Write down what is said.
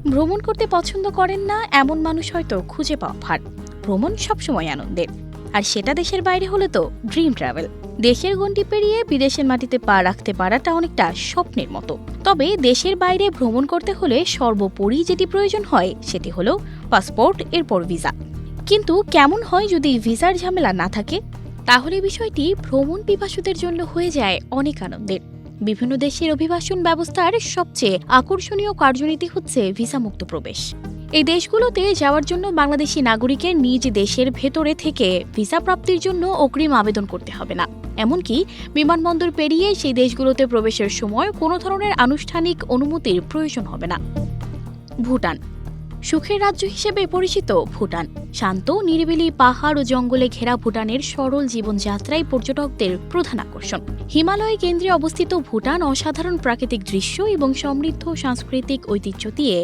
ভ্রমণ করতে পছন্দ করেন না এমন মানুষ হয়তো খুঁজে পাওয়া ভার। ভ্রমণ সবসময় আনন্দের, আর সেটা দেশের বাইরে হলে তো ড্রিম ট্রাভেল। দেশের গণ্ডি পেরিয়ে বিদেশের মাটিতে পা রাখতে পারাটা অনেকটা স্বপ্নের মতো। তবে দেশের বাইরে ভ্রমণ করতে হলে সর্বোপরি যেটি প্রয়োজন হয় সেটি হলো পাসপোর্ট, এরপর ভিসা। কিন্তু কেমন হয় যদি ভিসার ঝামেলা না থাকে? তাহলে বিষয়টি ভ্রমণ পিপাসুদের জন্য হয়ে যায় অনেক আনন্দের। বিভিন্ন দেশের অভিবাসন ব্যবস্থার সবচেয়ে আকর্ষণীয় কার্যনীতি হচ্ছে ভিসামুক্ত প্রবেশ। এই দেশগুলোতে যাওয়ার জন্য বাংলাদেশি নাগরিকের নিজ দেশের ভেতরে থেকে ভিসা প্রাপ্তির জন্য অগ্রিম আবেদন করতে হবে না। এমনকি বিমানবন্দর পেরিয়ে সেই দেশগুলোতে প্রবেশের সময় কোনো ধরনের আনুষ্ঠানিক অনুমতির প্রয়োজন হবে না। ভুটান সুখের রাজ্য হিসেবে পরিচিত ভুটান। শান্ত নিরিবিলি পাহাড় ও জঙ্গলে ঘেরা ভুটানের সরল জীবনযাত্রাই পর্যটকদের প্রধান আকর্ষণ। হিমালয় কেন্দ্রে অবস্থিত ভুটান অসাধারণ প্রাকৃতিক দৃশ্য এবং সমৃদ্ধ সাংস্কৃতিক ঐতিহ্য দিয়ে